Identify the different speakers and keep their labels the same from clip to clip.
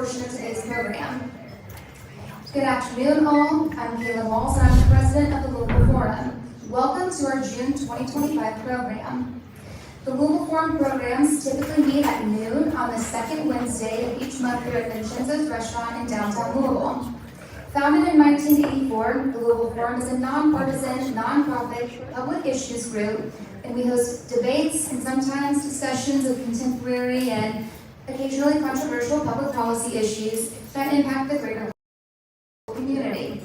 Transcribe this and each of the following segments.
Speaker 1: portion of today's program. Good afternoon, all. I'm Kayla Walls, and I'm the president of the Louisville Forum. Welcome to our June 2025 program. The Louisville Forum programs typically meet at noon on the second Wednesday of each month here at Vincenzo's restaurant in downtown Louisville. Founded in 1984, the Louisville Forum is a nonpartisan, nonprofit public issues group, and we host debates and sometimes discussions of contemporary and occasionally controversial public policy issues that impact the greater community.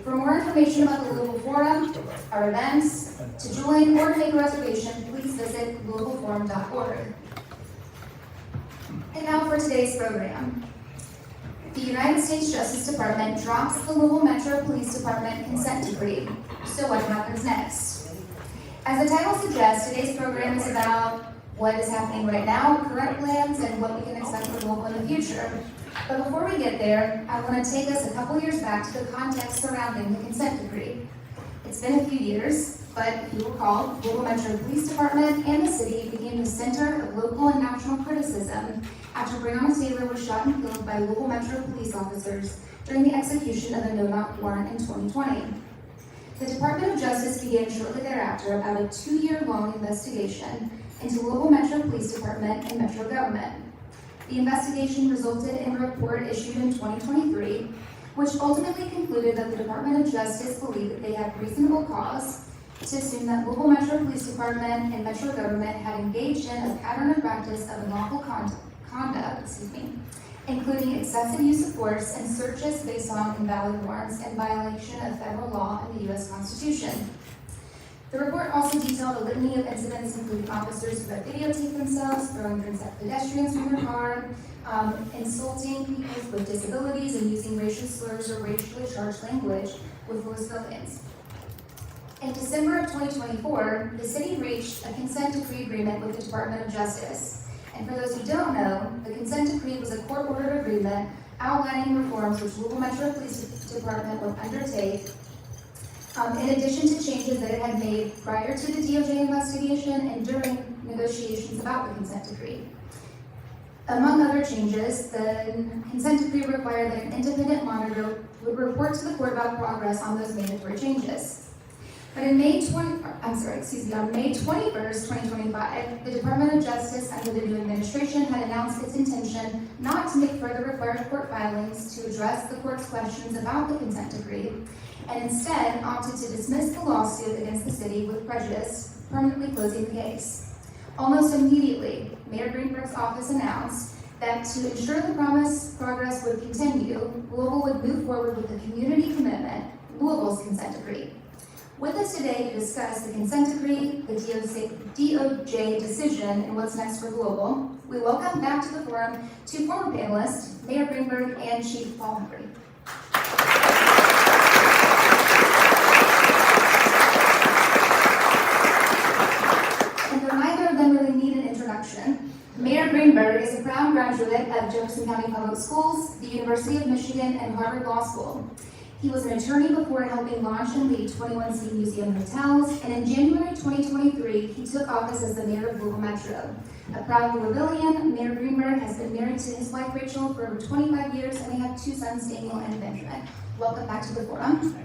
Speaker 1: For more information about the Louisville Forum, our events, to join or to make a reservation, please visit louisvilleforum.org. And now for today's program. The United States Justice Department drops the Louisville Metro Police Department consent decree. So what happens next? As the title suggests, today's program is about what is happening right now, current plans, and what we can expect for Louisville in the future. But before we get there, I want to take us a couple years back to the context surrounding the consent decree. It's been a few years, but if you recall, the Louisville Metro Police Department and the city became the center of local and national criticism after Breonna Taylor was shot and killed by Louisville Metro police officers during the execution of a no-knock warrant in 2020. The Department of Justice began shortly thereafter about a 2-year-long investigation into Louisville Metro Police Department and Metro government. The investigation resulted in a report issued in 2023, which ultimately concluded that the Department of Justice believed that they had reasonable cause to assume that Louisville Metro Police Department and Metro government had engaged in a pattern of practice of unlawful conduct, including excessive use of force and searches based on invalid warrants and violation of federal law and the U.S. Constitution. The report also detailed a litany of incidents, including officers who had videotaped themselves, throwing drinks at pedestrians from their car, insulting people with disabilities, and using racial slurs or racially charged language with civilians. In December of 2024, the city reached a consent decree agreement with the Department of Justice. And for those who don't know, the consent decree was a court-ordered agreement outlining reforms which Louisville Metro Police Department would undertake, in addition to changes that it had made prior to the DOJ investigation and during negotiations about the consent decree. Among other changes, the consent decree required that an independent monitor would report to the court about progress on those mandatory changes. But on May 21st, 2025, the Department of Justice under the new administration had announced its intention not to make further required court filings to address the court's questions about the consent decree, and instead opted to dismiss the lawsuit against the city with prejudice, permanently closing the case. Almost immediately, Mayor Greenberg's office announced that to ensure the promised progress would continue, Louisville would move forward with the community commitment, Louisville's consent decree. With us today to discuss the consent decree, the DOJ decision, and what's next for Louisville, we welcome back to the forum two former panelists, Mayor Greenberg and Chief Paul Humphrey. And though neither of them really need an introduction, Mayor Greenberg is a proud graduate of Jefferson County Public Schools, the University of Michigan, and Harvard Law School. He was an attorney before helping launch and lead 21C Museum Hotels, and in January 2023, he took office as the mayor of Louisville Metro. A proud Louisvillian, Mayor Greenberg has been married to his wife Rachel for over 25 years, and they have 2 sons, Daniel and Benjamin. Welcome back to the forum.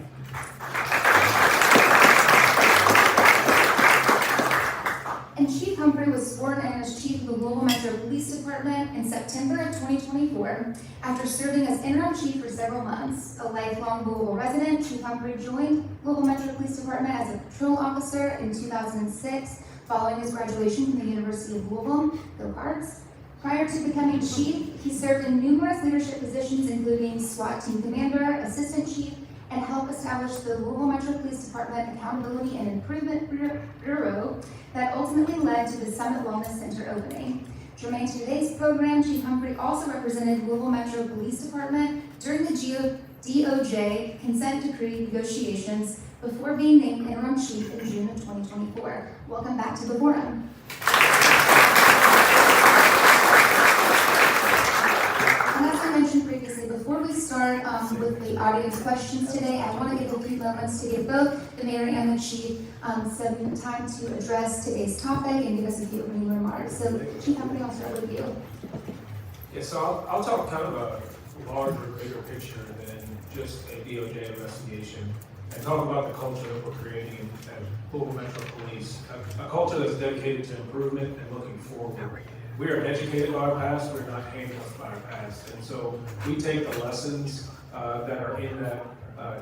Speaker 1: And Chief Humphrey was sworn in as Chief of the Louisville Metro Police Department in September of 2024 after serving as interim chief for several months. A lifelong Louisville resident, Chief Humphrey joined Louisville Metro Police Department as a patrol officer in 2006 following his graduation from the University of Louisville, Go Cards. Prior to becoming chief, he served in numerous leadership positions including SWAT team commander, assistant chief, and helped establish the Louisville Metro Police Department Accountability and Improvement Bureau that ultimately led to the Summit Wellness Center opening. Germane to today's program, Chief Humphrey also represented Louisville Metro Police Department during the DOJ consent decree negotiations before being named interim chief in June of 2024. Welcome back to the forum. Mentioned previously, before we start with the audience questions today, I want to give a few moments to give both the mayor and the chief some time to address today's topic and give us a few opening remarks. So, Chief Humphrey, I'll start with you.
Speaker 2: Yeah, so I'll talk kind of a larger, bigger picture than just a DOJ investigation, and talk about the culture that we're creating at Louisville Metro Police, a culture that's dedicated to improvement and looking forward. We are educated by our past, we're not handcuffed by our past, and so we take the lessons that are in that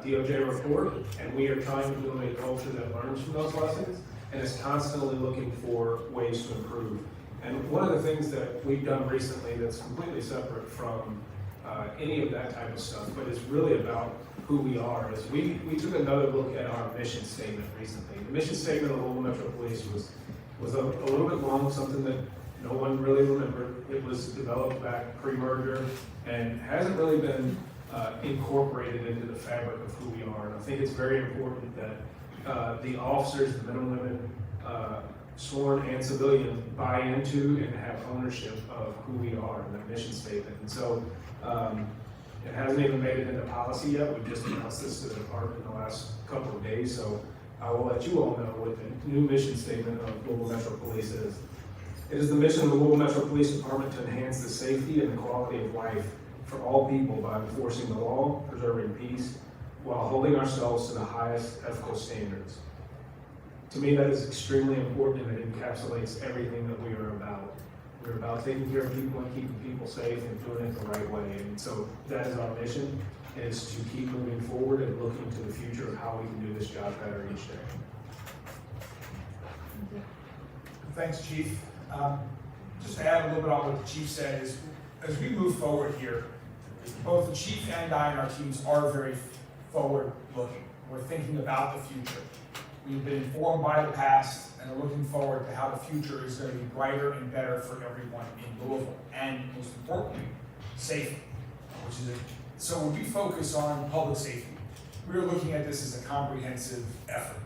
Speaker 2: DOJ report, and we are trying to build a culture that learns from those lessons and is constantly looking for ways to improve. And one of the things that we've done recently that's completely separate from any of that type of stuff, but is really about who we are, is we took another look at our mission statement recently. The mission statement of Louisville Metro Police was a little bit long, something that no one really remembered. It was developed back pre-merger and hasn't really been incorporated into the fabric of who we are. And I think it's very important that the officers, the men and women, sworn and civilian, buy into and have ownership of who we are and the mission statement. And so it hasn't even made it into policy yet. We just announced this to the department in the last couple of days. So I will let you all know what the new mission statement of Louisville Metro Police is. It is the mission of the Louisville Metro Police Department to enhance the safety and the quality of life for all people by enforcing the law, preserving peace, while holding ourselves to the highest ethical standards. To me, that is extremely important, and it encapsulates everything that we are about. We're about taking care of people and keeping people safe and doing it the right way. And so that is our mission, is to keep moving forward and looking to the future of how we can do this job better each day.
Speaker 3: Thanks, Chief. Just to add a little bit on what the Chief said is, as we move forward here, both the Chief and I and our teams are very forward-looking. We're thinking about the future. We've been informed by the past and are looking forward to how the future is going to be brighter and better for everyone in Louisville, and most importantly, safety. So when we focus on public safety, we're looking at this as a comprehensive effort.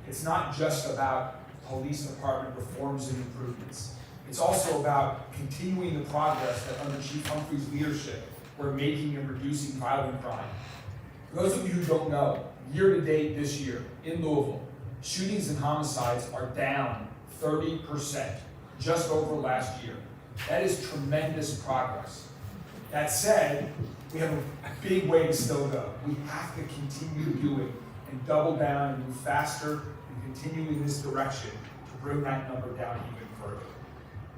Speaker 3: It's not just about police department reforms and improvements. It's also about continuing the progress that under Chief Humphrey's leadership we're making in reducing violent crime. For those of you who don't know, year to date this year in Louisville, shootings and homicides are down 30% just over last year. That is tremendous progress. That said, we have a big way to still go. We have to continue doing and double down and move faster and continue in this direction to bring that number down even further.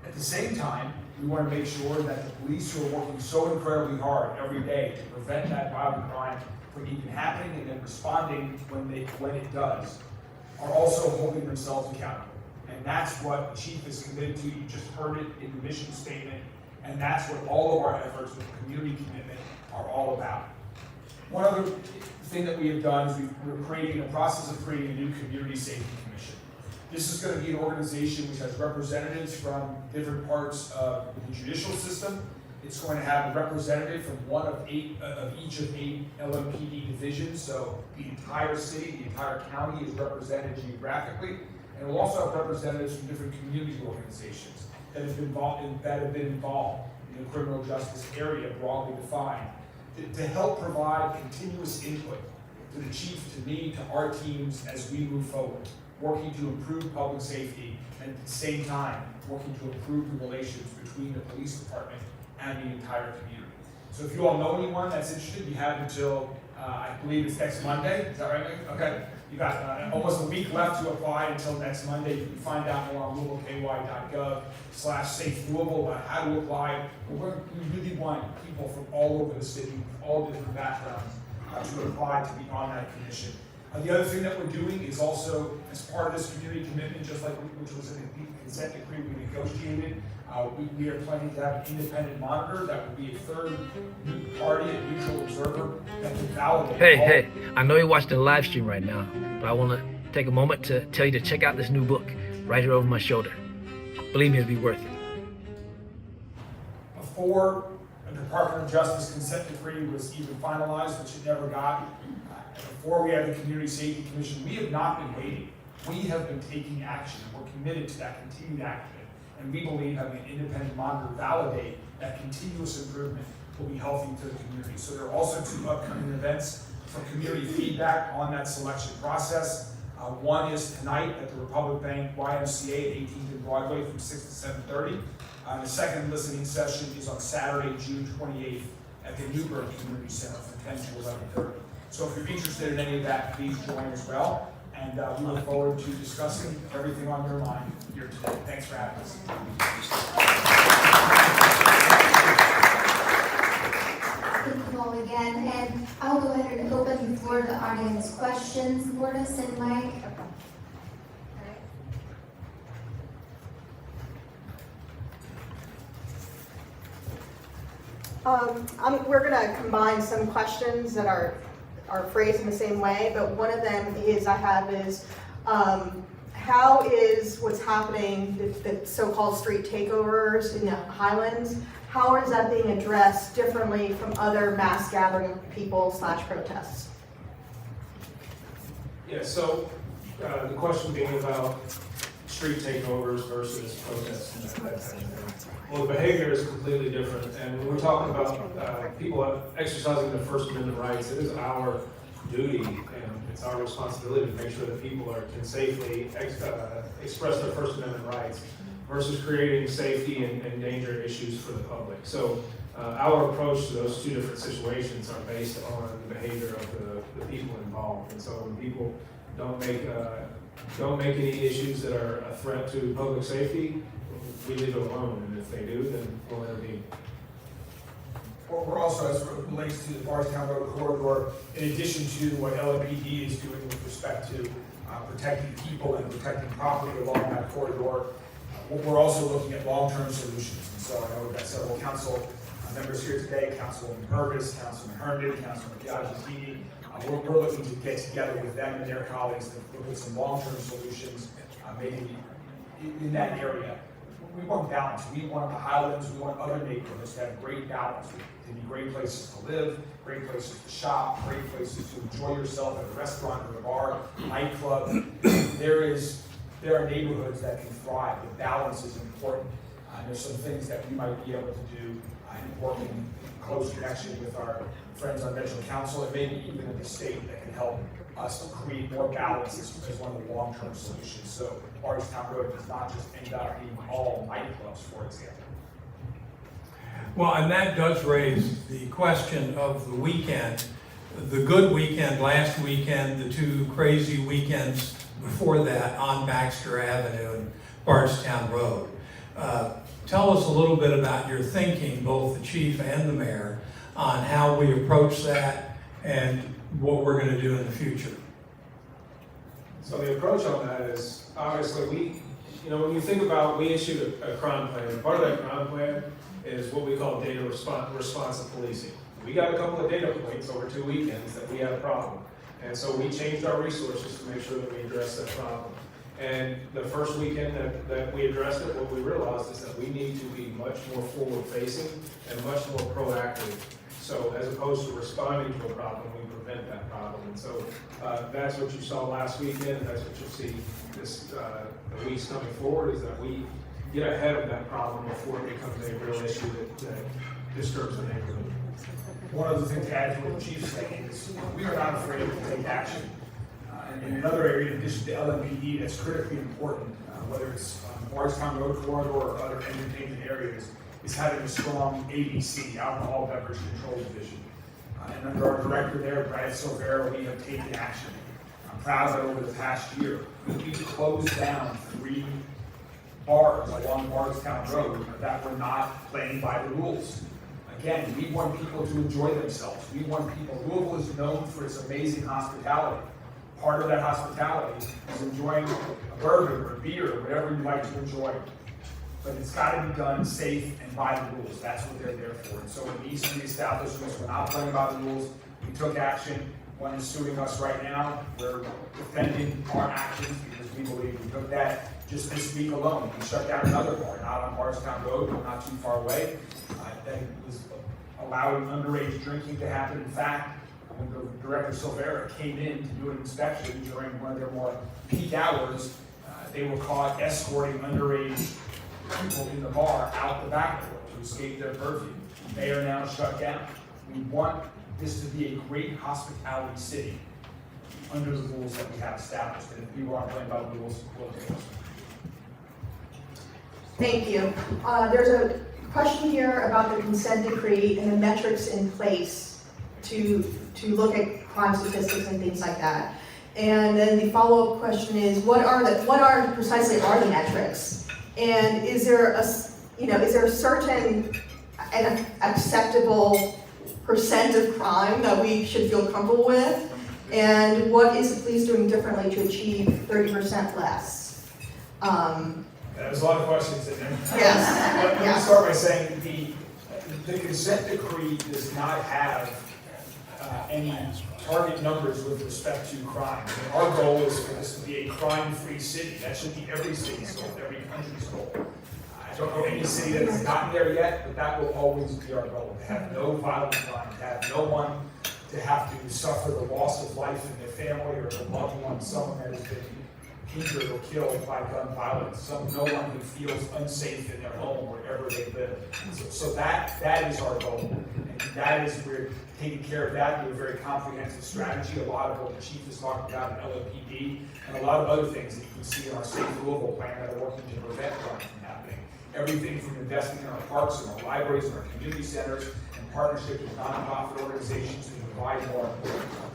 Speaker 3: At the same time, we want to make sure that the police who are working so incredibly hard every day to prevent that violent crime from even happening and then responding when it does, are also holding themselves accountable. And that's what the Chief is committed to. You just heard it in the mission statement, and that's what all of our efforts with community commitment are all about. One other thing that we have done is we're creating a process of creating a new community safety commission. This is going to be an organization which has representatives from different parts of the judicial system. It's going to have a representative from one of each of eight LMPD divisions, so the entire city, the entire county is represented geographically, and we'll also have representatives from different community organizations that have been involved in the criminal justice area, broadly defined, to help provide continuous input to the Chief, to me, to our teams as we move forward, working to improve public safety, and at the same time, working to improve the relations between the police department and the entire community. So if you all know anyone that's interested, you have until, I believe it's next Monday, is that right, Nick? Okay, you got almost a week left to apply until next Monday. You can find out more on louisvilleky.gov/safe-Louisville about how to apply. We really want people from all over the city, all different backgrounds, to apply to be on that commission. The other thing that we're doing is also, as part of this community commitment, just like which was in the consent decree we negotiated, we are planning to have an independent monitor that would be a third party, a neutral observer that can validate.
Speaker 4: Hey, I know you're watching the live stream right now, but I want to take a moment to tell you to check out this new book right here over my shoulder. Believe me, it'll be worth it.
Speaker 3: Before a Department of Justice consent decree was even finalized, which it never got, before we had the Community Safety Commission, we have not been waiting. We have been taking action. We're committed to that continued action. And we believe having an independent monitor validate that continuous improvement will be healthy to the community. So there are also 2 upcoming events for community feedback on that selection process. One is tonight at the Republic Bank YMCA at 18th and Broadway from 6 to 7:30. The second listening session is on Saturday, June 28th at the Newburgh Community Center from 10 to 11:30. So if you're interested in any of that, please join as well. And we look forward to discussing everything on your mind here today. Thanks for having us.
Speaker 1: Thank you all again, and I'll go ahead and open the floor to the audience questions. Lourdes and Mike.
Speaker 5: We're going to combine some questions that are phrased in the same way, but one of them is how is what's happening, the so-called street takeovers in the Highlands, how is that being addressed differently from other mass gathering of people / protests?
Speaker 2: Yeah, so the question being about street takeovers versus protests and that type of thing. Well, the behavior is completely different, and when we're talking about people exercising their First Amendment rights, it is our duty and it's our responsibility to make sure that people can safely express their First Amendment rights versus creating safety and danger issues for the public. So our approach to those two different situations are based on the behavior of the people involved. And so when people don't make any issues that are a threat to public safety, we leave it alone, and if they do, then we'll intervene.
Speaker 3: We're also, as it relates to the Bardstown Road corridor, in addition to what LMPD is doing with respect to protecting people and protecting property along that corridor, we're also looking at long-term solutions. And so I know we've got several council members here today, Councilwoman Purvis, Councilman Herndon, Councilman Biaggiatini. We're looking to get together with them and their colleagues to look at some long-term solutions, maybe in that area. We want balance. We want the Highlands, we want other neighborhoods to have great balance. To be great places to live, great places to shop, great places to enjoy yourself at a restaurant or a bar, nightclub. There are neighborhoods that can thrive. The balance is important. There's some things that we might be able to do in working in close connection with our friends on Metro Council and maybe even at the state that can help us create more balance as one of the long-term solutions. So Bardstown Road does not just end up being all nightclubs, for example.
Speaker 6: Well, and that does raise the question of the weekend. The good weekend last weekend, the two crazy weekends before that on Baxter Avenue and Bardstown Road. Tell us a little bit about your thinking, both the chief and the mayor, on how we approach that and what we're going to do in the future.
Speaker 2: So the approach on that is, obviously, when you think about, we issued a crime plan, and part of that crime plan is what we call data responsive policing. We got a couple of data points over 2 weekends that we had a problem. And so we changed our resources to make sure that we address that problem. And the first weekend that we addressed it, what we realized is that we need to be much more forward-facing and much more proactive. So as opposed to responding to a problem, we prevent that problem. And so that's what you saw last weekend, and that's what you'll see the weeks coming forward, is that we get ahead of that problem before it becomes a real issue that disturbs the neighborhood.
Speaker 3: One of the things to add to what the chief's saying is we are not afraid to take action. And another area, in addition to LMPD, that's critically important, whether it's Bardstown Road corridor or other entertainment areas, is having a strong ABC, Alcohol Beverage Control Division. And under our director there, Brad Silvera, we have taken action. I'm proud that over the past year, we've closed down 3 bars along Bardstown Road that were not playing by the rules. Again, we want people to enjoy themselves. We want people, Louisville is known for its amazing hospitality. Part of that hospitality is enjoying a bourbon or a beer or whatever you like to enjoy. But it's got to be done safe and by the rules. That's what they're there for. And so in these 3 establishments, we're not playing by the rules. We took action. One is suing us right now. We're defending our actions because we believe we took that. Just this week alone, we shut down another bar, not on Bardstown Road, but not too far away. That was allowing underage drinking to happen. In fact, when the Director Silvera came in to do an inspection during one of their more peak hours, they were caught escorting underage people in the bar out the back door to escape their curfew. They are now shut down. We want this to be a great hospitality city under the rules that we have established. And if people aren't playing by the rules, we'll take them.
Speaker 5: Thank you. There's a question here about the consent decree and the metrics in place to look at crime statistics and things like that. And then the follow-up question is, what are precisely the metrics? And is there a certain an acceptable percent of crime that we should feel comfortable with? And what is the police doing differently to achieve 30% less?
Speaker 3: There's a lot of questions in there.
Speaker 5: Yes.
Speaker 3: Let me
Speaker 5: Yeah.
Speaker 3: start by saying the consent decree does not have any target numbers with respect to crime. I mean, our goal is for this to be a crime-free city. That should be every city's goal, every country's goal. I don't know any city that has gotten there yet, but that will always be our goal, to have no violent crime, to have no one to have to suffer the loss of life in their family or a loved one, someone that has been injured or killed by gun violence, no one who feels unsafe in their home wherever they live. So that is our goal, and that is, we're taking care of that through a very comprehensive strategy. A lot of what the chief is talking about in LMPD, and a lot of other things that you can see in our Safe Louisville plan that are working to prevent crime from happening. Everything from investing in our parks and our libraries and our community centers, and partnership with nonprofit organizations to provide more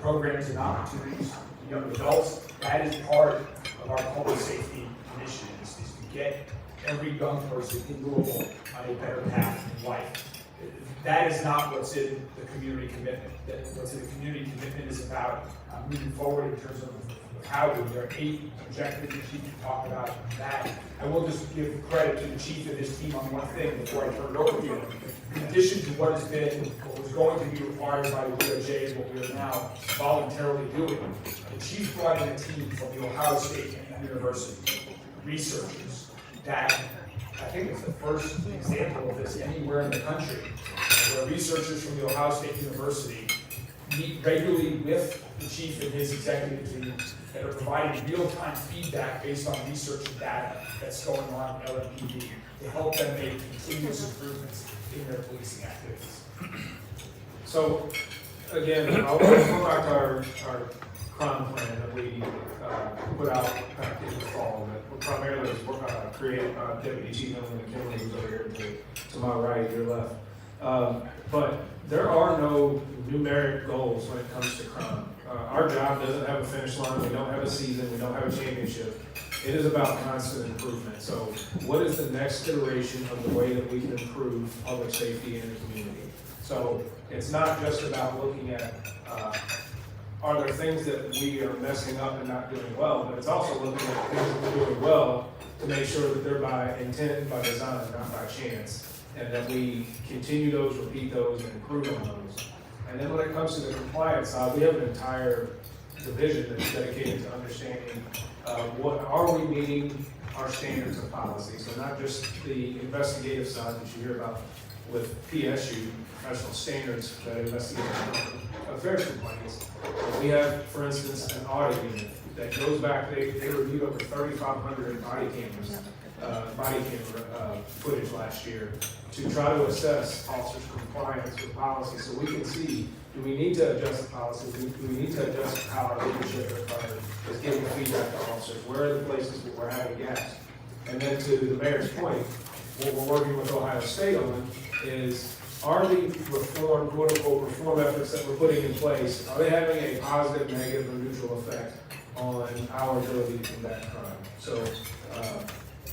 Speaker 3: programs and opportunities to young adults. That is part of our public safety initiatives, is to get every young person in Louisville on a better path in life. That is not what's in the community commitment. What's in the community commitment is about moving forward in terms of housing. There are 8 objectives the chief talked about that. I will just give credit to the chief and his team on one thing before I turn it over to you. In addition to what was going to be required by the DOJ and what we are now voluntarily doing, the chief brought in a team from the Ohio State University, researchers, that I think it's the first example of this anywhere in the country, where researchers from the Ohio State University meet regularly with the chief and his executive team that are providing real-time feedback based on research and data that's going on in LMPD to help them make continuous improvements in their policing activities.
Speaker 2: So, again, I'll go back to our crime plan that we put out back in the fall, that primarily is create Deputy Chief McKinley, who's over here to my right, your left. But there are no numeric goals when it comes to crime. Our job doesn't have a finish line, we don't have a season, we don't have a championship. It is about constant improvement. So what is the next iteration of the way that we can improve public safety in the community? So it's not just about looking at, are there things that we are messing up and not doing well, but it's also looking at things that we're doing well to make sure that they're by intent and by design, not by chance, and that we continue those, repeat those, and improve on those. And then when it comes to the compliance side, we have an entire division that's dedicated to understanding what are we meeting our standards of policy. So not just the investigative side that you hear about with PSU, professional standards that investigate affairs complaints. We have, for instance, an audit unit that goes back, they reviewed over 3,500 body camera footage last year to try to assess officers' compliance with policy, so we can see, do we need to adjust the policy, do we need to adjust how our leadership is giving feedback to officers, where are the places that we're having gaps? And then to the mayor's point, what we're working with Ohio State on is, are the reform, quote unquote, reform efforts that we're putting in place, are they having a positive, negative, or neutral effect on our ability to combat crime? So,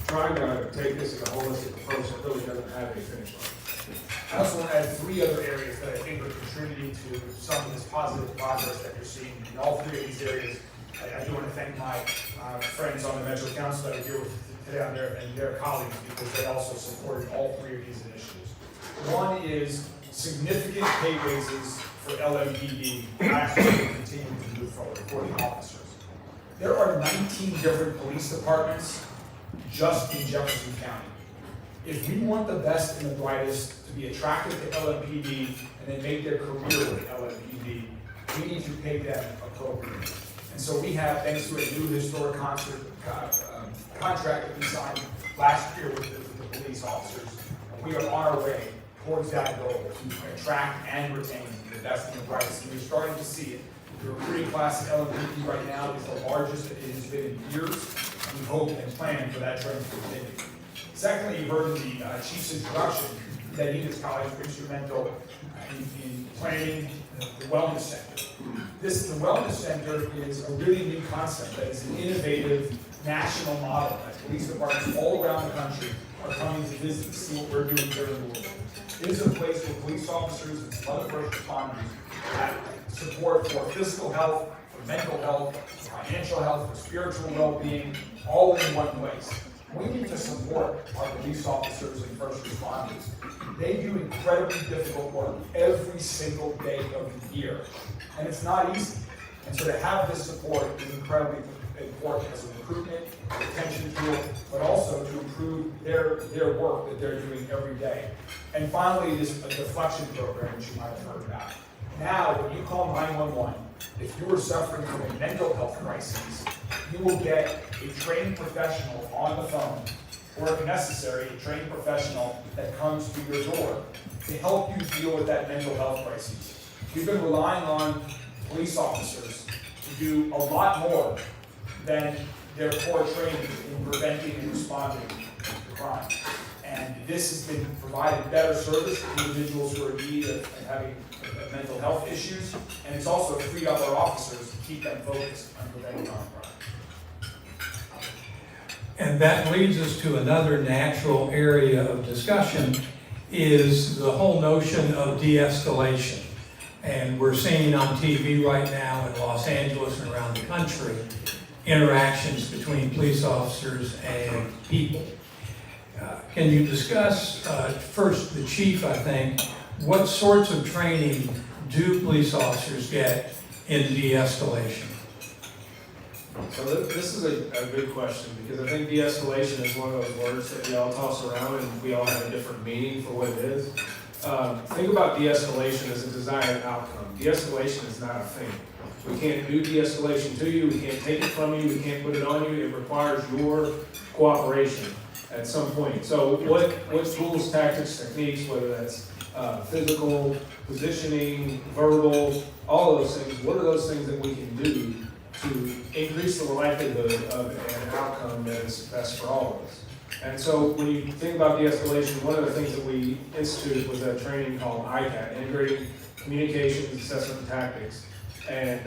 Speaker 2: trying to take this as a holistic approach that really doesn't have a finish line.
Speaker 3: I also want to add 3 other areas that I think are contributing to some of this positive progress that you're seeing in all 3 of these areas. I do want to thank my friends on the Metro Council that are here today and their colleagues, because they also supported all 3 of these initiatives. One is significant pay raises for LMPD last year and continuing to move forward for the officers. There are 19 different police departments just in Jefferson County. If we want the best and the brightest to be attracted to LMPD and then make their career with LMPD, we need to pay them appropriately. And so we have, thanks to a new historic contract that we signed last year with the police officers, we are on our way towards that goal to attract and retain the best and the brightest. And we're starting to see it. The recruiting class at LMPD right now is the largest it has been in years. We hope and plan for that trend to continue. Secondly, you heard in the chief's introduction that he and his colleagues were instrumental in planning the wellness center. The wellness center is a really new concept that is an innovative national model that police departments all around the country are coming to visit to see what we're doing here in the world. It is a place where police officers and other first responders have support for physical health, for mental health, for financial health, for spiritual well-being, all in one place. We need to support our police officers and first responders. They do incredibly difficult work every single day of the year, and it's not easy. And so to have this support is incredibly important as a recruitment, retention tool, but also to improve their work that they're doing every day. And finally, this deflection program, which you might have heard about. Now, when you call 911, if you are suffering from a mental health crisis, you will get a trained professional on the phone, or if necessary, a trained professional that comes to your door to help you deal with that mental health crisis. We've been relying on police officers to do a lot more than their core training in preventing and responding to crime. And this has been providing better service to individuals who are in need of having mental health issues, and it's also freed up our officers to keep them focused on preventing crime.
Speaker 6: And that leads us to another natural area of discussion, is the whole notion of de-escalation. And we're seeing on TV right now in Los Angeles and around the country, interactions between police officers and people. Can you discuss, first the chief, I think, what sorts of training do police officers get in de-escalation?
Speaker 2: So this is a good question, because I think de-escalation is one of those words that we all toss around and we all have a different meaning for what it is. Think about de-escalation as a desired outcome. De-escalation is not a thing. We can't do de-escalation to you, we can't take it from you, we can't put it on you. It requires your cooperation at some point. So what tools, tactics, techniques, whether that's physical, positioning, verbal, all of those things, what are those things that we can do to increase the likelihood of an outcome that is best for all of us? And so when you think about de-escalation, one of the things that we instituted was a training called ICAT, Integrating Communications, Assessment, and Tactics. And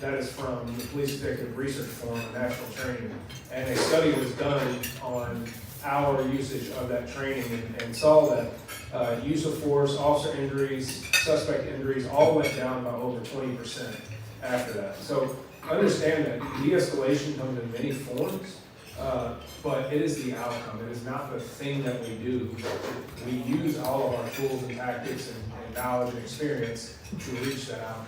Speaker 2: that is from the Police Executive Research Forum, a national training. And a study was done on our usage of that training and saw that use of force, officer injuries, suspect injuries all went down by over 20% after that. So understand that de-escalation comes in many forms, but it is the outcome. It is not the thing that we do. We use all of our tools and tactics and knowledge and experience to reach that outcome.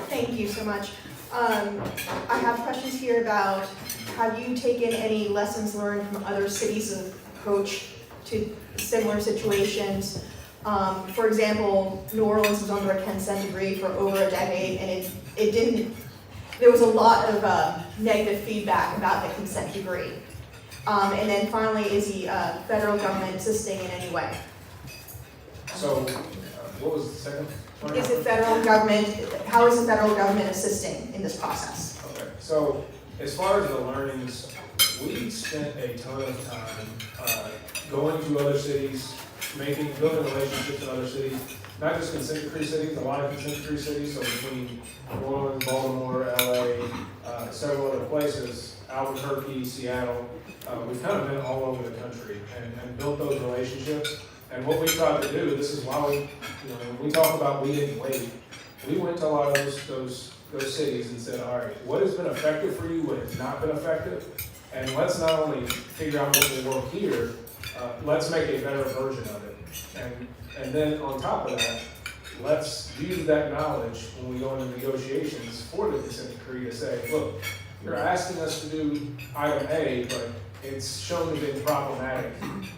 Speaker 5: Thank you so much. I have questions here about, have you taken any lessons learned from other cities of approach to similar situations? For example, New Orleans was under a consent decree for over a decade, and it didn't, there was a lot of negative feedback about the consent decree. And then finally, is the federal government assisting in any way?
Speaker 2: So what was the second part?
Speaker 5: Is the federal government, how is the federal government assisting in this process?
Speaker 2: Okay, so as far as the learnings, we spent a ton of time going to other cities, building relationships in other cities, not just consent decree cities, a lot of consent decree cities, so between New Orleans, Baltimore, LA, several other places, Albuquerque, Seattle, we've kind of been all over the country and built those relationships. And what we tried to do, this is why when we talk about we didn't wait, we went to a lot of those cities and said, all right, what has been effective for you, what has not been effective, and let's not only figure out what will work here, let's make a better version of it. And then on top of that, let's use that knowledge when we go into negotiations for the consent decree to say, look, you're asking us to do item A, but it's shown to be problematic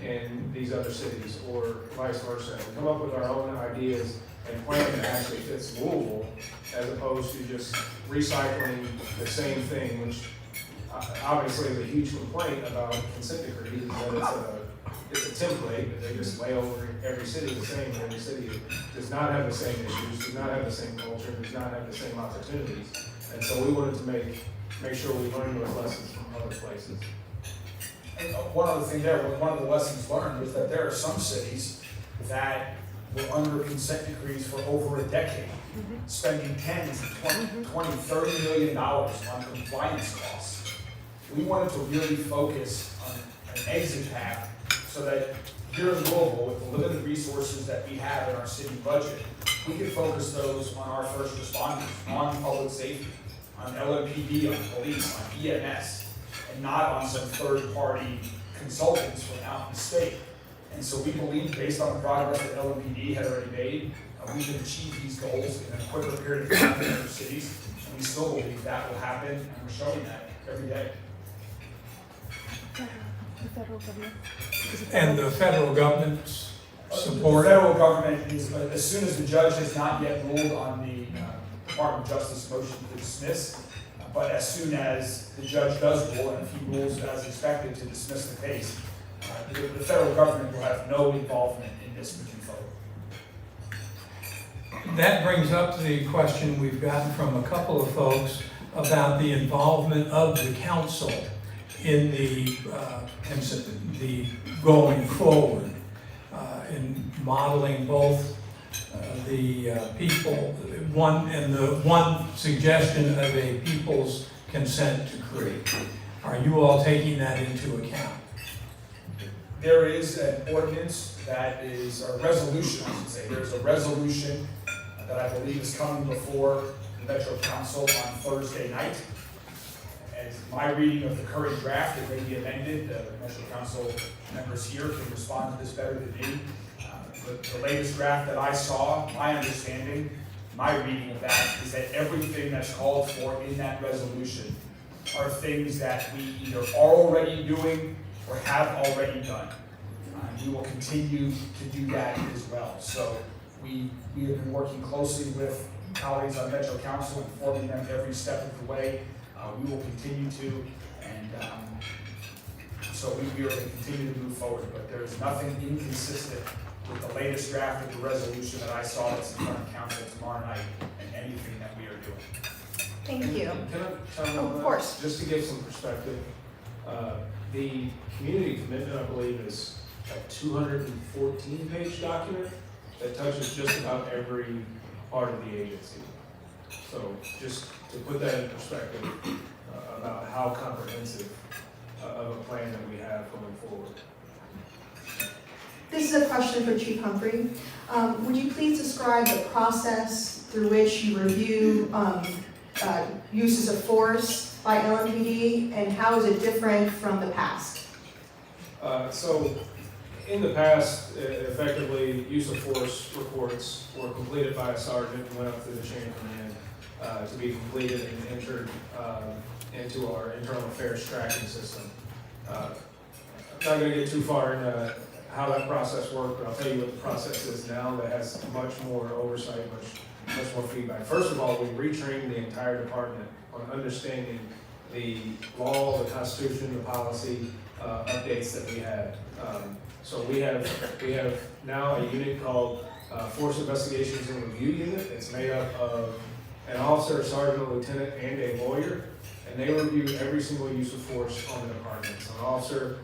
Speaker 2: in these other cities, or vice versa. We come up with our own ideas and plan that actually fits Louisville, as opposed to just recycling the same thing, which obviously is a huge complaint about consent decrees, is that it's a template that they just lay over every city the same, and every city does not have the same issues, does not have the same culture, does not have the same opportunities. And so we wanted to make sure we learn those lessons from other places.
Speaker 3: And one other thing there, one of the lessons learned was that there are some cities that were under consent decrees for over a decade, spending tens, 20, $30 million on compliance costs. We wanted to really focus on an exit path so that here in Louisville, with the limited resources that we have in our city budget, we can focus those on our first responders, on public safety, on LMPD, on police, on EMS, and not on some third-party consultants from out in the state. And so we believe, based on the progress that LMPD had already made, we can achieve these goals in a quicker period of time than other cities. And we still believe that will happen, and we're showing that every day.
Speaker 6: And the federal government's support?
Speaker 3: The federal government is, as soon as the judge has not yet ruled on the Department of Justice motion to dismiss, but as soon as the judge does rule, and if he rules as expected to dismiss the case, the federal government will have no involvement in this moving forward.
Speaker 6: That brings up the question we've gotten from a couple of folks about the involvement of the council in the going forward, in modeling both the people, one suggestion of a people's consent decree. Are you all taking that into account?
Speaker 3: There is an ordinance that is, or a resolution, I should say, there's a resolution that I believe is coming before the Metro Council on Thursday night. As my reading of the current draft, it may be amended. The Metro Council members here can respond to this better than me. The latest draft that I saw, my understanding, my reading of that is that everything that's called for in that resolution are things that we either are already doing or have already done. We will continue to do that as well. So we have been working closely with colleagues on Metro Council, informing them every step of the way. We will continue to, and so we are going to continue to move forward. But there is nothing inconsistent with the latest draft of the resolution that I saw that's in front of council tomorrow night and anything that we are doing.
Speaker 5: Thank you.
Speaker 2: Can I chime in on
Speaker 5: Of
Speaker 2: that?
Speaker 5: course.
Speaker 2: Just to give some perspective, the community commitment, I believe, is a 214-page document that touches just about every part of the agency. So just to put that in perspective about how comprehensive of a plan that we have going forward.
Speaker 5: This is a question for Chief Humphrey. Would you please describe the process through which you review uses of force by LMPD, and how is it different from the past?
Speaker 2: So in the past, effectively, use of force reports were completed by a sergeant and went up through the chain of command to be completed and entered into our internal affairs tracking system. I'm not going to get too far into how that process worked, but I'll tell you what the process is now that has much more oversight, much more feedback. First of all, we retrained the entire department on understanding the law, the Constitution, the policy updates that we had. So we have now a unit called Force Investigations and Review Unit. It's made up of an officer, a sergeant, a lieutenant, and a lawyer, and they review every single use of force on the department. So an officer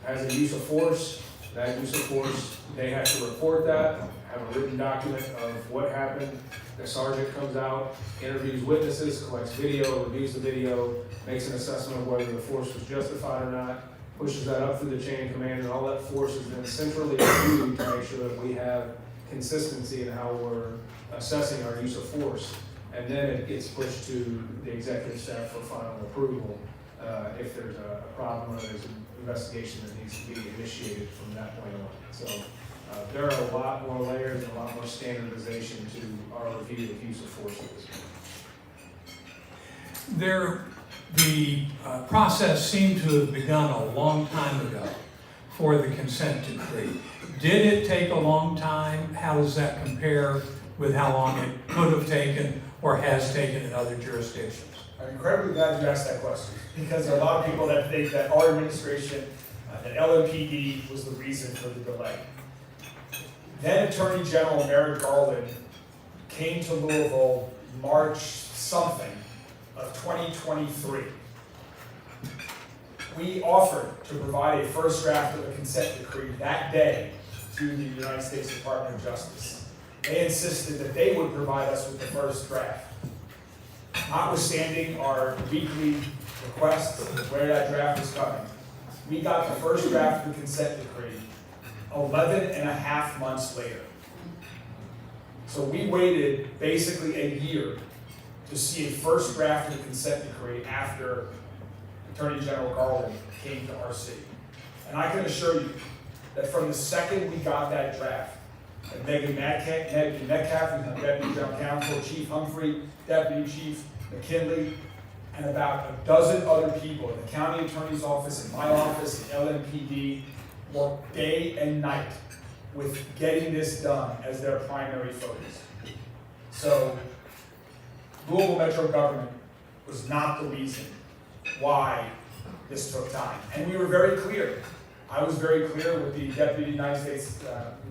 Speaker 2: has a use of force. That use of force, they have to report that, have a written document of what happened. The sergeant comes out, interviews witnesses, collects video, reviews the video, makes an assessment of whether the force was justified or not, pushes that up through the chain of command, and all that force is then centrally reviewed to make sure that we have consistency in how we're assessing our use of force. And then it gets pushed to the executive staff for final approval if there's a problem or there's an investigation that needs to be initiated from that point on. So there are a lot more layers and a lot more standardization to our review of use of force at this point.
Speaker 6: The process seemed to have begun a long time ago for the consent decree. Did it take a long time? How does that compare with how long it could have taken or has taken in other jurisdictions?
Speaker 3: I'm incredibly glad you asked that question, because there are a lot of people that think that our administration, that LMPD was the reason for the delay. Then Attorney General Merrick Garland came to Louisville March something of 2023. We offered to provide a first draft of a consent decree that day to the United States Department of Justice. They insisted that they would provide us with the first draft. Notwithstanding our weekly requests of where that draft was coming, we got the first draft of the consent decree 11 and a half months later. So we waited basically a year to see a first draft of the consent decree after Attorney General Garland came to our city. And I can assure you that from the second we got that draft, and Megan Metcalf, who's the Deputy General Counsel, Chief Humphrey, Deputy Chief McKinley, and about a dozen other people in the County Attorney's Office, in my office, in LMPD, worked day and night with getting this done as their primary focus. So, Louisville Metro government was not the reason why this took time. And we were very clear. I was very clear with the Deputy United States,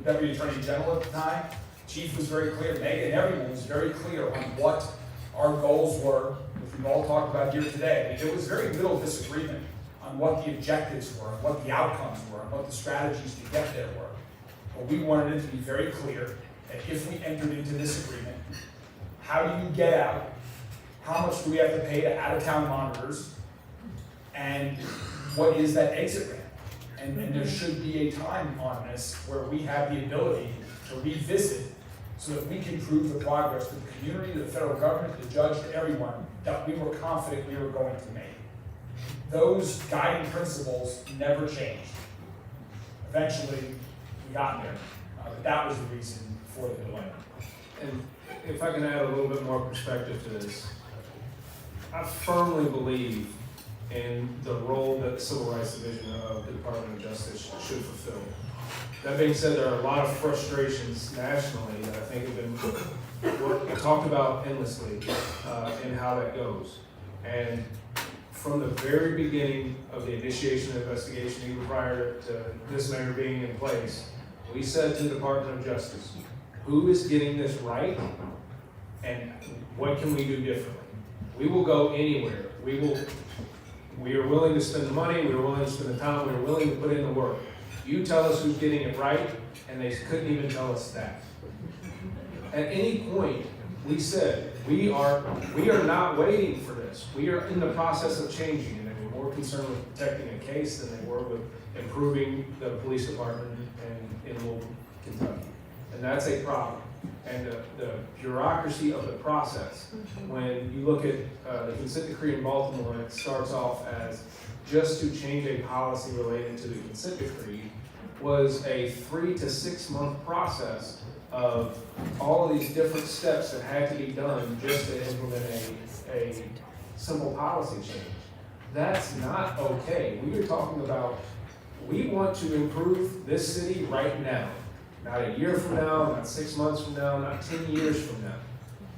Speaker 3: Deputy Attorney General at the time. Chief was very clear, Megan, everyone was very clear on what our goals were, which we've all talked about here today. There was very little disagreement on what the objectives were, what the outcomes were, and what the strategies to get there were. But we wanted it to be very clear that if we entered into this agreement, how do you get out? How much do we have to pay to out-of-town monitors? And what is that exit ramp? And there should be a time on this where we have the ability to revisit so that we can prove the progress to the community, to the federal government, to the judge, to everyone, that we were confident we were going to make. Those guiding principles never changed. Eventually, we got there, but that was the reason for the delay.
Speaker 2: And if I can add a little bit more perspective to this, I firmly believe in the role that the Civil Rights Division of the Department of Justice should fulfill. That being said, there are a lot of frustrations nationally that I think have been talked about endlessly in how that goes. And from the very beginning of the initiation of the investigation, even prior to this matter being in place, we said to the Department of Justice, who is getting this right and what can we do differently? We will go anywhere. We are willing to spend the money, we are willing to spend the time, we are willing to put in the work. You tell us who's getting it right, and they couldn't even tell us that. At any point, we said, we are not waiting for this. We are in the process of changing, and they were more concerned with protecting a case than they were with improving the police department in Louisville, Kentucky. And that's a problem. And the bureaucracy of the process, when you look at the consent decree in Baltimore, it starts off as just to change a policy related to the consent decree, was a 3 to 6 month process of all of these different steps that had to be done just to implement a simple policy change. That's not okay. We are talking about, we want to improve this city right now. Not a year from now, not 6 months from now, not 10 years from now.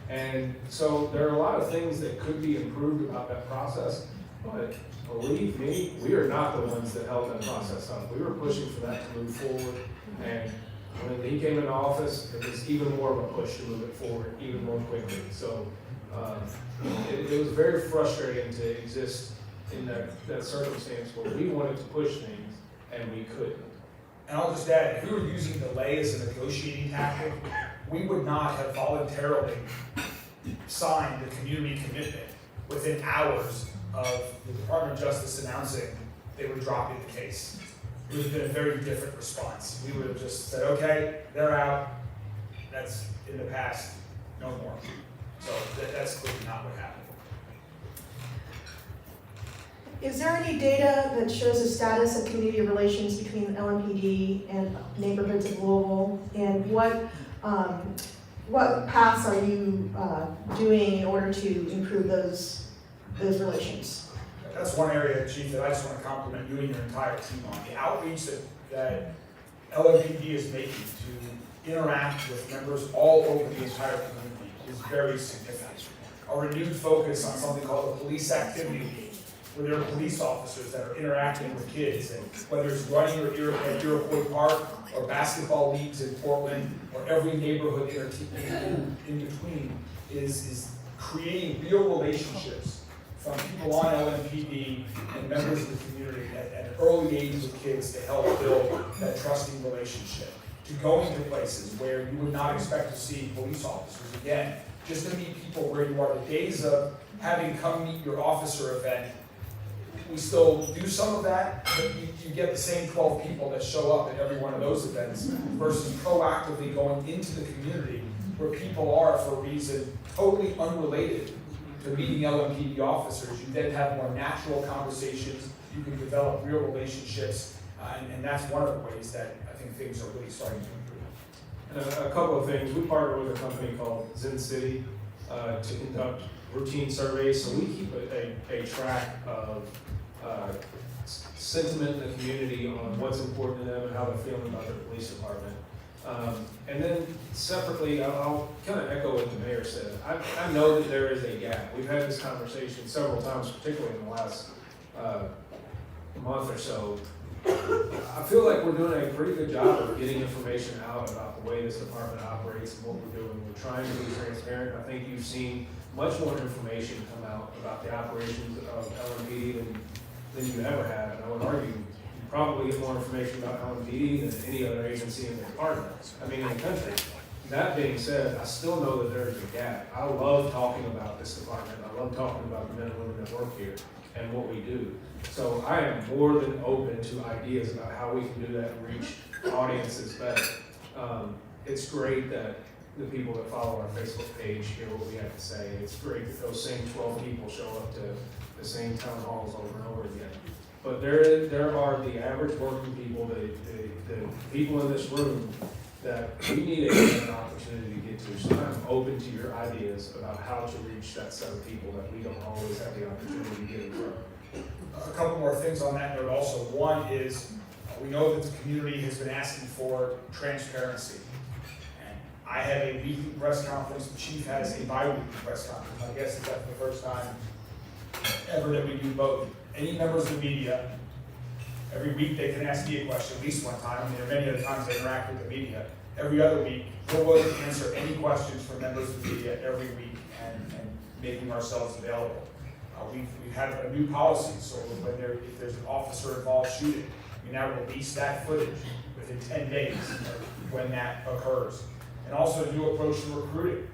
Speaker 2: And so there are a lot of things that could be improved about that process, but believe me, we are not the ones that held that process up. We were pushing for that to move forward, and when he came into office, it was even more of a push to move it forward even more quickly. So it was very frustrating to exist in that circumstance where we wanted to push things and we couldn't.
Speaker 3: And I'll just add, if we were using delay as a negotiating tactic, we would not have voluntarily signed the community commitment within hours of the Department of Justice announcing they were dropping the case. It would have been a very different response. We would have just said, okay, they're out, that's in the past, no more. So that's clearly not what happened.
Speaker 5: Is there any data that shows the status of community relations between LMPD and neighborhoods of Louisville? And what paths are you doing in order to improve those relations?
Speaker 3: That's one area, Chief, that I just want to compliment you and your entire team on. The outreach that LMPD is making to interact with members all over the entire community is very significant. A renewed focus on something called the Police Activity League, where there are police officers that are interacting with kids, and whether it's running at Iroquois Park, or basketball leagues in Portland, or every neighborhood in between, is creating real relationships from people on LMPD and members of the community at an early age with kids to help build that trusting relationship, to going to places where you would not expect to see police officers again, just to meet people where you are. The days of having come meet your officer event, we still do some of that, but you get the same 12 people that show up at every one of those events versus proactively going into the community where people are for a reason totally unrelated to meeting LMPD officers. You then have more natural conversations, you can develop real relationships, and that's one of the ways that I think things are really starting to improve.
Speaker 2: And a couple of things, we partner with a company called Zen City to conduct routine surveys, so we keep a track of sentiment in the community on what's important to them and how they're feeling about their police department. And then separately, I'll kind of echo what the mayor said. I know that there is a gap. We've had this conversation several times, particularly in the last month or so. I feel like we're doing a pretty good job of getting information out about the way this department operates and what we're doing. We're trying to be transparent. I think you've seen much more information come out about the operations of LMPD than you ever have. And I would argue you probably get more information about LMPD than any other agency in the department, in the country. That being said, I still know that there is a gap. I love talking about this department. I love talking about the men and women that work here and what we do. So I am more than open to ideas about how we can do that and reach audiences better. It's great that the people that follow our Facebook page hear what we have to say. It's great that those same 12 people show up to the same town halls over and over again. But there are the average working people, the people in this room that we need an opportunity to get to. So I'm open to your ideas about how to reach that set of people that we don't always have the opportunity to get in front of.
Speaker 3: A couple more things on that note also. One is, we know that the community has been asking for transparency. And I have a weekly press conference, the chief has a bi-weekly press conference. I guess that's the first time ever that we do both. Any members of the media, every week they can ask me a question, at least one time, and there are many other times I interact with the media. Every other week, we're willing to answer any questions from members of the media every week and making ourselves available. We've had a new policy, so when if there's an officer-involved shooting, we now release that footage within 10 days when that occurs. And also a new approach to recruiting.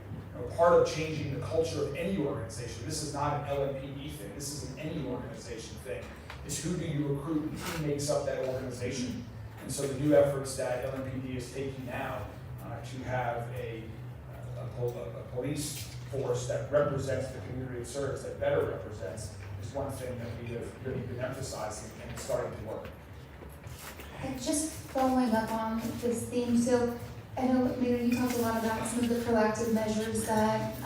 Speaker 3: Part of changing the culture of any organization, this is not an LMPD thing, this is an any organization thing, is who do you recruit and who makes up that organization. And so the new efforts that LMPD is taking now to have a police force that represents the community it serves, that better represents, is one thing that we have really been emphasizing and it's starting to work.
Speaker 1: And just following up on this theme, so I know, Mayor, you talked a lot about some of the proactive measures that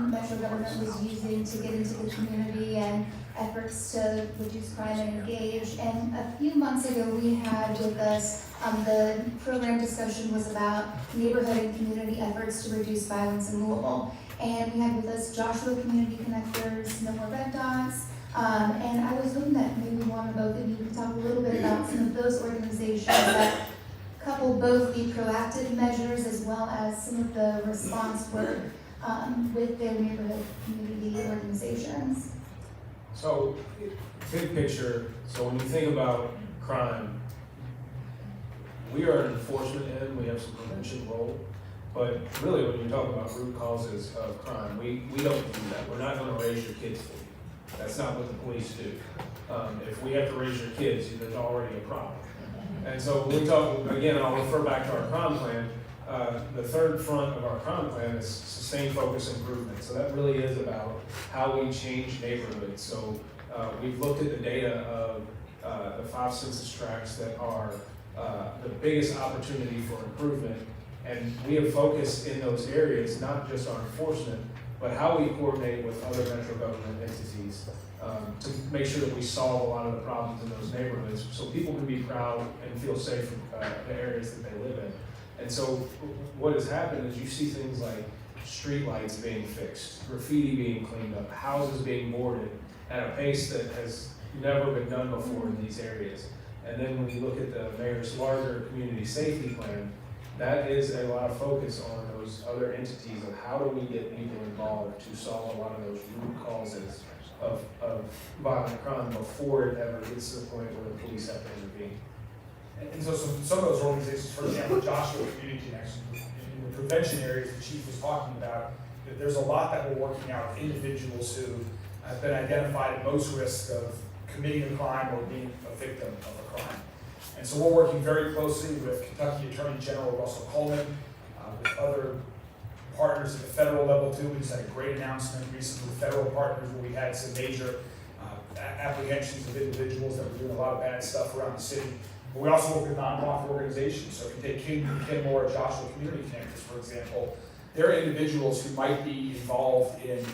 Speaker 1: Metro government was using to get into the community and efforts to reduce crime and engage. And a few months ago, we had with us, the program discussion was about neighborhood and community efforts to reduce violence in Louisville. And we had with us Joshua Community Connectors, No More Red Dots, and I was hoping that maybe one or both of you could talk a little bit about some of those organizations that couple both the proactive measures as well as some of the response work with their neighborhood community organizations.
Speaker 2: So, big picture, so when you think about crime, we are an enforcement end, we have some prevention role, but really when you talk about root causes of crime, we don't do that. We're not gonna raise your kids for you. That's not what the police do. If we have to raise your kids, there's already a problem. And so when we talk, again, I'll refer back to our crime plan. The third front of our crime plan is sustained focus improvement. So that really is about how we change neighborhoods. So we've looked at the data of the 5 census tracts that are the biggest opportunity for improvement. And we have focused in those areas, not just on enforcement, but how we coordinate with other metro government entities to make sure that we solve a lot of the problems in those neighborhoods so people can be proud and feel safe in the areas that they live in. And so what has happened is you see things like street lights being fixed, graffiti being cleaned up, houses being boarded at a pace that has never been done before in these areas. And then when you look at the mayor's larger community safety plan, that is a lot of focus on those other entities of how do we get people involved to solve a lot of those root causes of violent crime before it ever gets to the point where the police have to intervene.
Speaker 3: And so some of those organizations, for example, Joshua Community Connection, in the prevention areas the chief was talking about, that there's a lot that we're working out with individuals who have been identified at most risk of committing a crime or being a victim of a crime. And so we're working very closely with Kentucky Attorney General Russell Coleman, with other partners at the federal level too. We just had a great announcement recently with federal partners where we had some major apprehensions of individuals that were doing a lot of bad stuff around the city. But we also work with nonprofit organizations. So if you take Ken Moore, Joshua Community Connectors, for example, they're individuals who might be involved in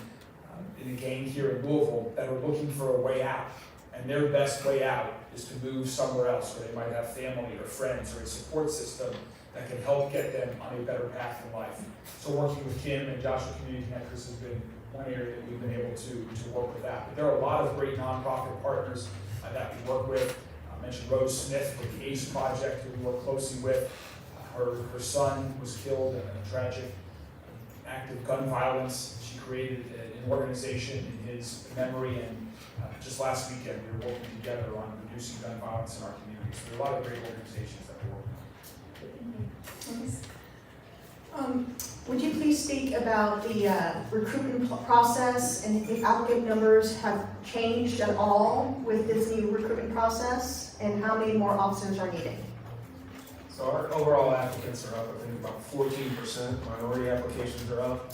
Speaker 3: a gang here in Louisville that are looking for a way out. And their best way out is to move somewhere else where they might have family or friends or a support system that can help get them on a better path in life. So working with Kim and Joshua Community Connectors has been one area that we've been able to work with that. But there are a lot of great nonprofit partners that we work with. I mentioned Rose Smith with the ACE Project, who we work closely with. Her son was killed in a tragic act of gun violence. She created an organization in his memory, and just last weekend we were working together on reducing gun violence in our community. So there are a lot of great organizations that we're working on.
Speaker 5: Would you please speak about the recruitment process and if applicant numbers have changed at all with this new recruitment process, and how many more officers are needed?
Speaker 2: So our overall applicants are up, I think about 14%, minority applications are up.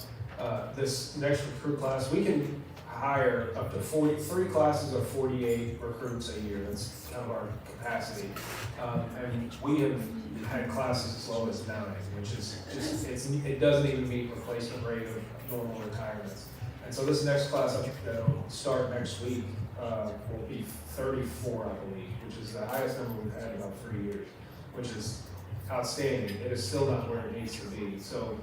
Speaker 2: This next recruit class, we can hire up to 43 classes of 48 recruits a year. That's kind of our capacity. And we have had classes as low as 9, which is just, it doesn't even meet replacement rate of normal retirements. And so this next class that'll start next week will be 34, I believe, which is the highest number we've had in about 3 years, which is outstanding. It is still not where it needs to be. So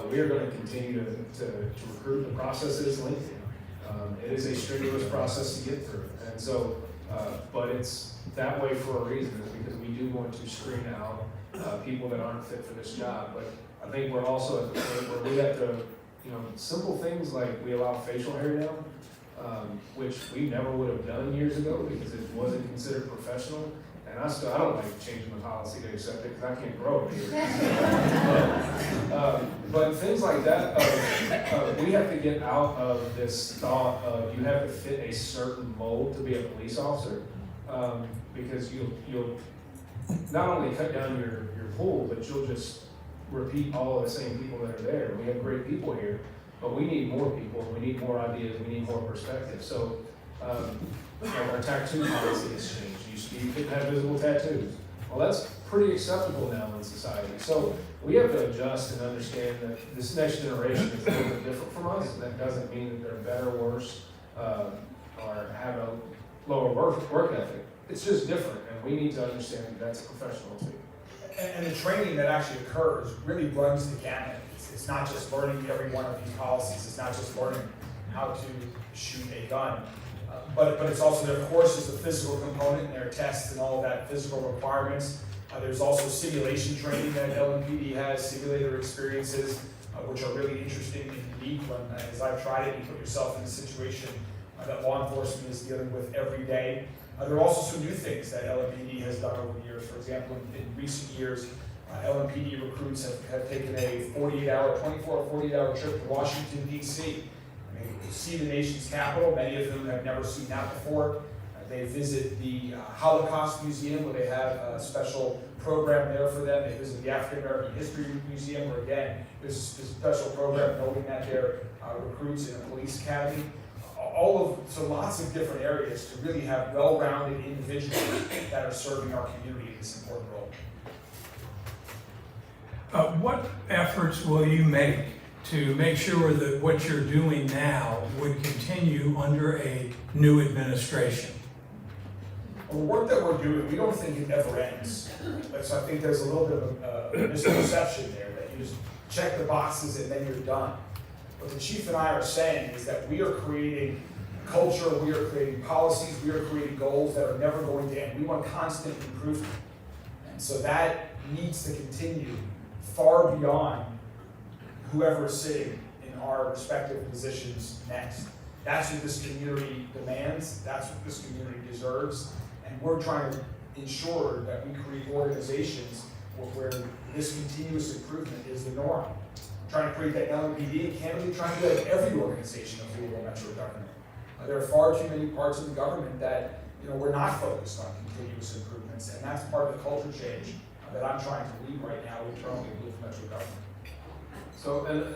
Speaker 2: we are going to continue to recruit. The process is lengthy. It is a strenuous process to get through. And so, but it's that way for a reason, is because we do want to screen out people that aren't fit for this job. But I think we're also at the point where we have to, simple things like we allow facial hair down, which we never would have done years ago because it wasn't considered professional. And I don't like changing the policy to accept it because I can't grow it here. But things like that, we have to get out of this thought of you have to fit a certain mold to be a police officer, because you'll not only cut down your pool, but you'll just repeat all of the same people that are there. We have great people here, but we need more people, we need more ideas, we need more perspective. So our tattoo policy has changed. You couldn't have visible tattoos. Well, that's pretty acceptable now in society. So we have to adjust and understand that this next generation is a little bit different from us. And that doesn't mean that they're better or worse or have a lower work ethic. It's just different, and we need to understand that that's professional too.
Speaker 3: And the training that actually occurs really runs the gamut. It's not just learning every one of these policies. It's not just learning how to shoot a gun. But it's also, there of course is the physical component, and there are tests and all of that physical requirements. There's also simulation training that LMPD has, simulator experiences, which are really interesting and unique. As I've tried it, you put yourself in a situation that law enforcement is dealing with every day. There are also some new things that LMPD has done over the years. For example, in recent years, LMPD recruits have taken a 24 or 48-hour trip to Washington, D.C. They see the nation's capital, many of whom have never seen that before. They visit the Holocaust Museum, where they have a special program there for them. They visit the African American History Museum, where again, there's a special program knowing that they're recruits in a police academy. So lots of different areas to really have well-rounded individuals that are serving our community in this important role.
Speaker 6: What efforts will you make to make sure that what you're doing now would continue under a new administration?
Speaker 3: The work that we're doing, we don't think it ever ends. So I think there's a little bit of a misconception there that you just check the boxes and then you're done. What the chief and I are saying is that we are creating culture, we are creating policies, we are creating goals that are never going to end. We want constant improvement. And so that needs to continue far beyond whoever is sitting in our respective positions next. That's what this community demands, that's what this community deserves, and we're trying to ensure that we create organizations where this continuous improvement is the norm. Trying to create that LMPD, and candidly trying to do that in every organization of Louisville Metro government. There are far too many parts of the government that we're not focused on continuous improvements, and that's part of the culture change that I'm trying to lead right now internally in Louisville Metro government.
Speaker 2: So, and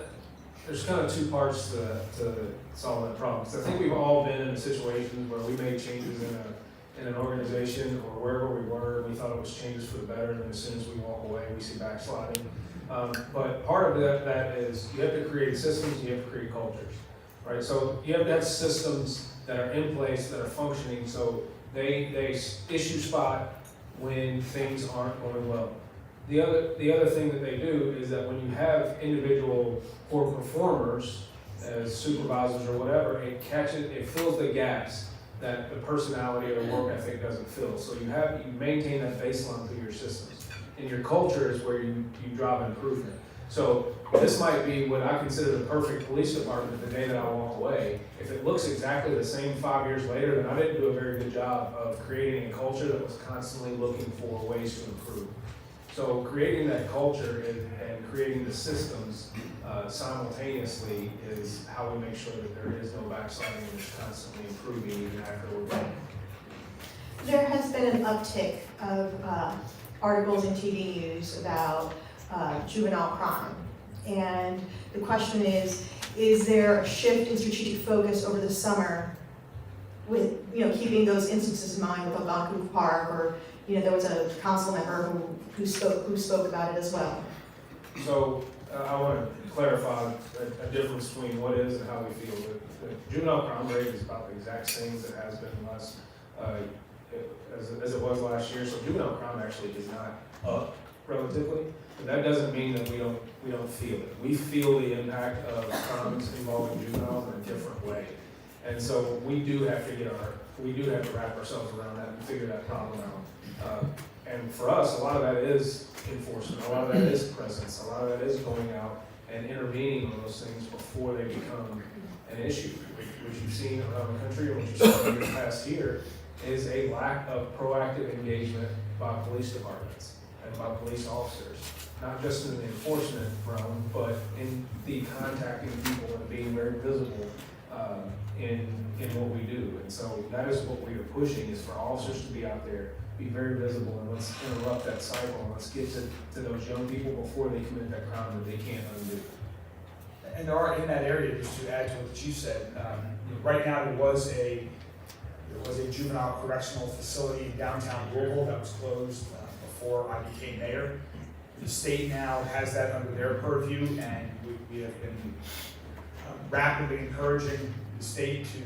Speaker 2: there's kind of two parts to solve that problem. So I think we've all been in situations where we made changes in an organization or wherever we were, and we thought it was changes for the better, and then as soon as we walk away, we see backsliding. But part of that is you have to create systems, you have to create cultures, right? So you have to have systems that are in place, that are functioning, so they issue spot when things aren't going well. The other thing that they do is that when you have individual poor performers as supervisors or whatever, it fills the gaps that the personality or the work ethic doesn't fill. So you maintain that baseline through your systems. And your culture is where you drive improvement. So this might be what I consider the perfect police department the day that I walk away. If it looks exactly the same 5 years later, then I didn't do a very good job of creating a culture that was constantly looking for ways to improve. So creating that culture and creating the systems simultaneously is how we make sure that there is no backsliding and it's constantly improving even after we're done.
Speaker 5: There has been an uptick of articles in TV news about juvenile crime. And the question is there a shift in strategic focus over the summer with, keeping those instances in mind with Algonquin Park, or, there was a council member who spoke about it as well?
Speaker 2: So I want to clarify a difference between what is and how we feel. The juvenile crime rate is about the exact same as it has been as it was last year. So juvenile crime actually is not up relatively, but that doesn't mean that we don't feel it. We feel the impact of crimes involving juveniles in a different way, and so we do have to wrap ourselves around that and figure that problem out. And for us, a lot of that is enforcement, a lot of that is presence, a lot of that is going out and intervening on those things before they become an issue. Which you've seen around the country, or what you've seen in the past year, is a lack of proactive engagement by police departments and by police officers, not just in the enforcement realm, but in the contacting people and being very visible in what we do. And so that is what we are pushing, is for officers to be out there, be very visible, and let's interrupt that cycle, and let's get to those young people before they commit that crime that they can't undo.
Speaker 3: And there are, in that area, just to add to what the chief said, right now there was a juvenile correctional facility in downtown Louisville that was closed before I became mayor. The state now has that under their purview, and we have been rapidly encouraging the state to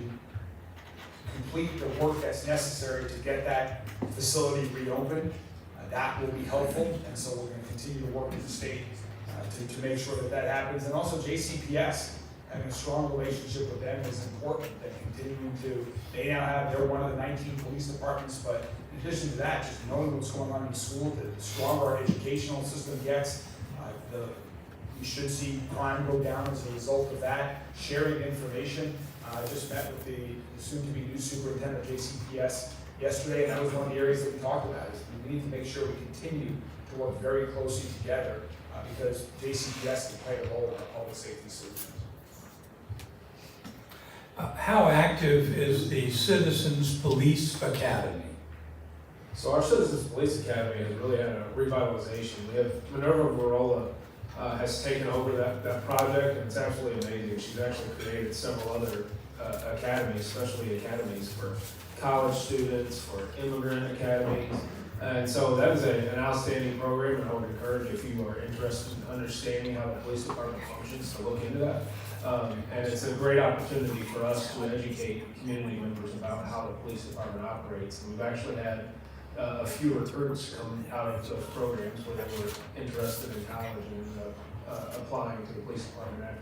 Speaker 3: complete the work that's necessary to get that facility reopened. That will be helpful, and so we're going to continue to work with the state to make sure that happens. And also JCPS, having a strong relationship with them is important. They're one of the 19 police departments, but in addition to that, just knowing what's going on in school, the stronger our educational system gets, we should see crime go down as a result of that. Sharing information. I just met with the soon-to-be new superintendent of JCPS yesterday, and that was one of the areas that we talked about, is we need to make sure we continue to work very closely together because JCPS can play a role in our public safety solutions.
Speaker 6: How active is the Citizens Police Academy?
Speaker 2: So our Citizens Police Academy has really had a revitalization. We have Minerva Varola has taken over that project, and it's absolutely amazing. She's actually created several other academies, especially academies for college students, for immigrant academies. And so that is an outstanding program, and I would encourage, if you are interested in understanding how the police department functions, to look into that. And it's a great opportunity for us to educate community members about how the police department operates. And we've actually had a few recruits come out of those programs where they were interested in college and applying to the police department after.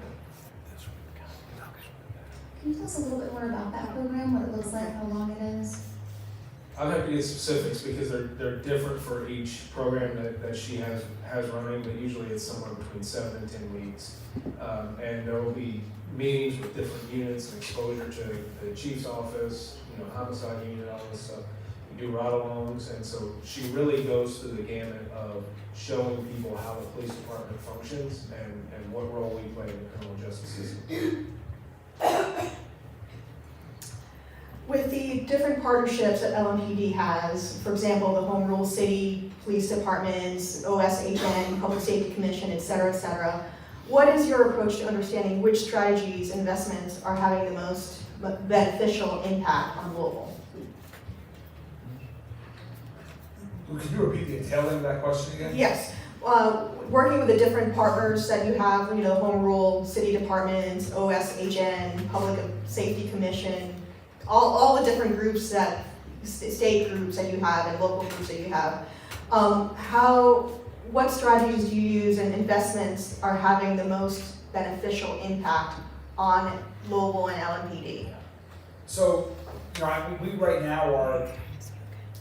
Speaker 1: Can you tell us a little bit more about that program, what it looks like, how long it is?
Speaker 2: I'm happy to get specifics because they're different for each program that she has running, but usually it's somewhere between 7 and 10 weeks. And there will be meetings with different units and exposure to the chief's office, homicide unit, all this stuff. We do ride-alongs, and so she really goes through the gamut of showing people how the police department functions and what role we play in the criminal justice system.
Speaker 5: With the different partnerships that LMPD has, for example, the Home Rule City Police Departments, OSHN, Public Safety Commission, et cetera, what is your approach to understanding which strategies, investments are having the most beneficial impact on Louisville?
Speaker 3: Could you repeat the tail end of that question again?
Speaker 5: Yes. Working with the different partners that you have, Home Rule, City Departments, OSHN, Public Safety Commission, all the different groups state groups that you have and local groups that you have. What strategies do you use and investments are having the most beneficial impact on Louisville and LMPD?
Speaker 3: So, we right now are,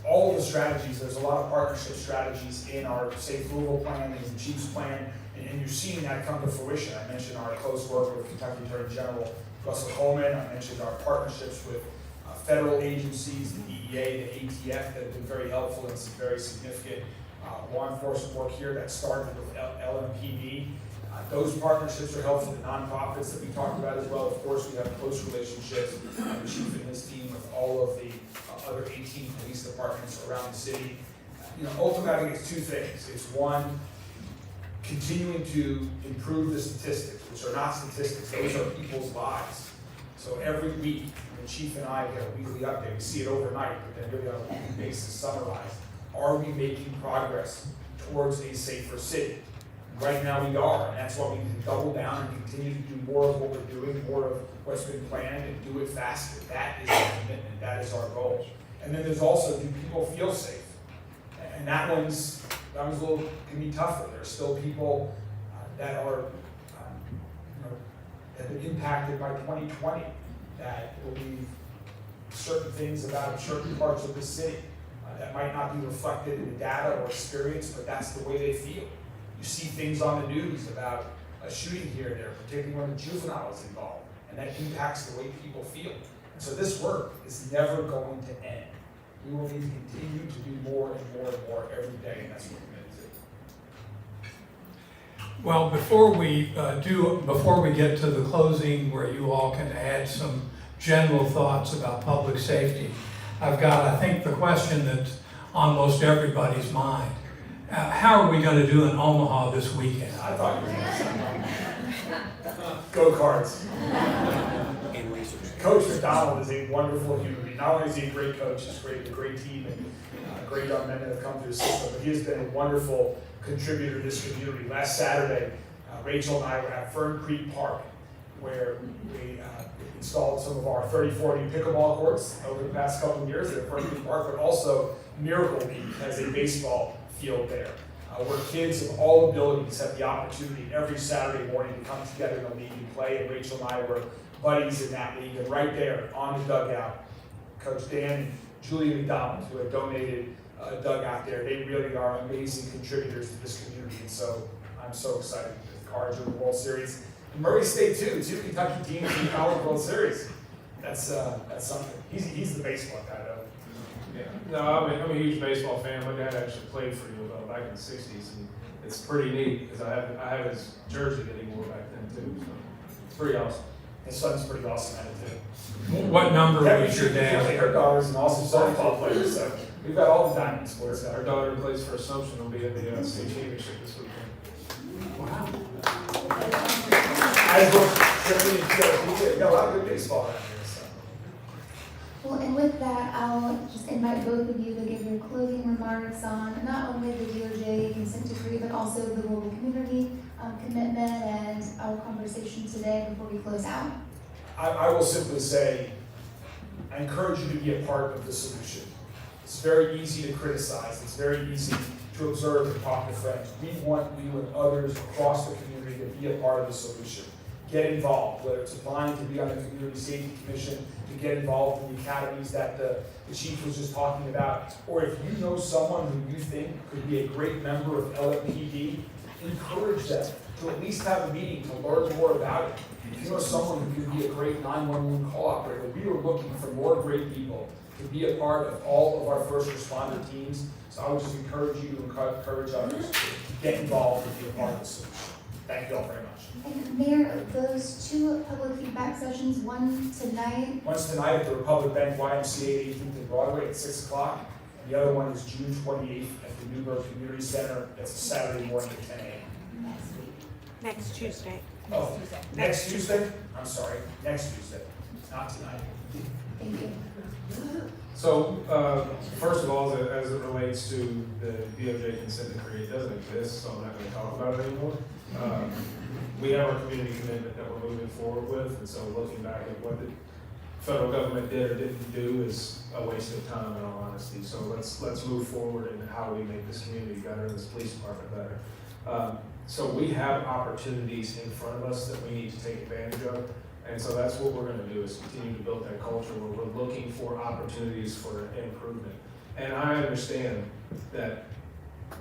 Speaker 3: all of the strategies, there's a lot of partnership strategies in our Safe Louisville plan, in the Chief's plan, and you're seeing that come to fruition. I mentioned our close work with Kentucky Attorney General Russell Coleman. I mentioned our partnerships with federal agencies, the DEA, the ATF, that have been very helpful and some very significant law enforcement work here that started with LMPD. Those partnerships are helpful to nonprofits that we talked about as well. Of course, we have close relationships, the chief and his team, with all of the other 18 police departments around the city. Ultimately, I think it's two things. It's one, continuing to improve the statistics, which are not statistics, those are people's lives. So every week, the chief and I get a weekly update. We see it overnight, but then really on a weekly basis summarized. Are we making progress towards a safer city? Right now we are, and that's why we need to double down and continue to do more of what we're doing, more of what's been planned, and do it faster. That is our commitment, that is our goal. And then there's also, do people feel safe? And that one's can be tougher. There's still people that are, have been impacted by 2020, that believe certain things about certain parts of the city that might not be reflected in the data or experience, but that's the way they feel. You see things on the news about a shooting here and there, particularly when a juvenile is involved, and that impacts the way people feel. And so this work is never going to end. We will need to continue to do more and more and more every day, and that's what we're committed to.
Speaker 6: Well, before we get to the closing where you all can add some general thoughts about public safety, I've got, I think, the question that's on most everybody's mind. How are we going to do in Omaha this weekend?
Speaker 3: I thought you were going to say go-karts. Coach McDonald is a wonderful human being. Not only is he a great coach, he's a great team, and great young men that have come through the system, but he has been a wonderful contributor to this community. Last Saturday, Rachel and I were at Fern Creek Park, where we installed some of our 30-40 pickleball courts over the past couple of years at Fern Creek Park, but also Miracle League has a baseball field there, where kids of all abilities have the opportunity every Saturday morning to come together in a league and play. And Rachel and I were buddies in that league. And right there on the dugout, Coach Dan and Julia McDonald, who had donated a dugout there, they really are amazing contributors to this community. And so I'm so excited that the Cards are in the World Series. And Murray State too. 2 Kentucky teams in the College World Series. That's something. He's the baseball guy though.
Speaker 2: Yeah, no, I'm a huge baseball fan. My dad actually played for U of L back in the 60s, and it's pretty neat because I have his jersey that he wore back then too, so it's pretty awesome.
Speaker 3: His son's pretty awesome at it too.
Speaker 6: What number was your dad?
Speaker 3: Her daughter's an awesome softball player, so we've got all the diamond sports.
Speaker 2: Our daughter plays for Assumption, will be at the state championship this weekend.
Speaker 6: Wow.
Speaker 3: As well, we got a lot of good baseball out here.
Speaker 1: Well, and with that, I'll just invite both of you to give your closing remarks on not only the DOJ consent decree, but also the local community commitment and our conversation today before we close out.
Speaker 3: I will simply say, I encourage you to be a part of the solution. It's very easy to criticize. It's very easy to observe and talk to friends. We want you and others across the community to be a part of the solution. get involved, whether it's applying to be on the Community Safety Commission, to get involved in the academies that the chief was just talking about, or if you know someone who you think could be a great member of LMPD, encourage them to at least have a meeting to learn more about it. If you know someone who could be a great 911 call operator, we are looking for more great people to be a part of all of our first responder teams. So I would just encourage you to encourage others to get involved and be a part of the solution. Thank you all very much.
Speaker 1: And Mayor, those two public feedback sessions, one tonight,
Speaker 3: One's tonight at the Republic Bank YMCA 18th and Broadway at 6 o'clock. And the other one is June 28th at the Newburgh Community Center. That's a Saturday morning at 10 a.m.
Speaker 1: next week.
Speaker 7: Next Tuesday.
Speaker 3: Oh, next Tuesday? I'm sorry, next Tuesday, not tonight.
Speaker 1: Thank you.
Speaker 2: So, first of all, as it relates to the DOJ consent decree, it doesn't exist, so I'm not gonna talk about it anymore. We have our community commitment that we're moving forward with, and so looking back at what the federal government did or didn't do is a waste of time, in all honesty. So let's move forward in how we make this community better and this police department better. So we have opportunities in front of us that we need to take advantage of. And so that's what we're gonna do, is continue to build that culture where we're looking for opportunities for improvement. And I understand that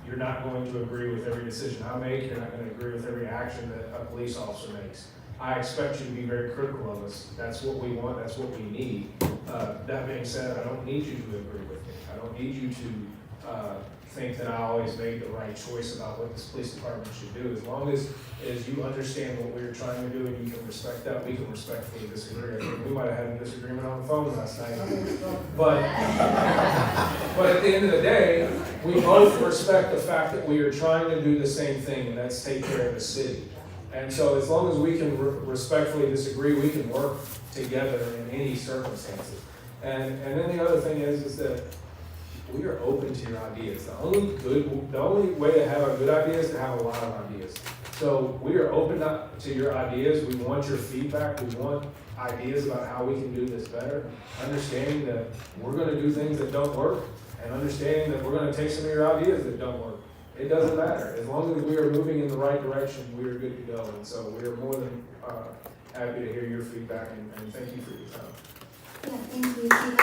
Speaker 2: you're not going to agree with every decision I make, you're not gonna agree with every action that a police officer makes. I expect you to be very critical of us. That's what we want, that's what we need. That being said, I don't need you to agree with me. I don't need you to think that I always made the right choice about what this police department should do. As long as you understand what we're trying to do and you can respect that, we can respectfully disagree. I think we might have had a disagreement on the phone last night. But at the end of the day, we both respect the fact that we are trying to do the same thing, and that's take care of the city. And so as long as we can respectfully disagree, we can work together in any circumstances. And then the other thing is that we are open to your ideas. The only way to have a good idea is to have a lot of ideas. So we are open to your ideas. We want your feedback. We want ideas about how we can do this better. Understanding that we're going to do things that don't work, and understanding that we're going to take some of your ideas that don't work. It doesn't matter. As long as we are moving in the right direction, we are good to go. And so we are more than happy to hear your feedback, and thank you for your time.
Speaker 1: Yeah, thank you, Stephen.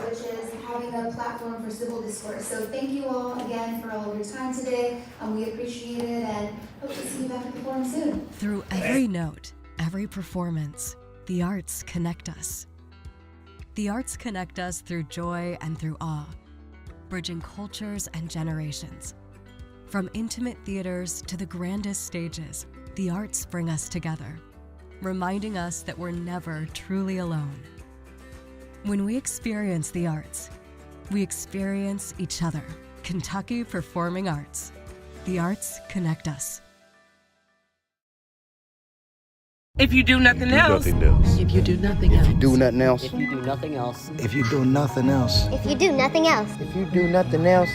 Speaker 1: Which is having a platform for civil discourse. So thank you all again for all of your time today. We appreciate it and hope to see you back at the forum soon.
Speaker 8: Through every note, every performance, the arts connect us. The arts connect us through joy and through awe, bridging cultures and generations. From intimate theaters to the grandest stages, the arts bring us together, reminding us that we're never truly alone. When we experience the arts, we experience each other. Kentucky Performing Arts. The arts connect us.
Speaker 7: If you do nothing else.
Speaker 9: If you do nothing else.
Speaker 10: If you do nothing else.
Speaker 9: If you do nothing else.
Speaker 10: If you do nothing else.
Speaker 11: If you do nothing else.
Speaker 10: If you do nothing else.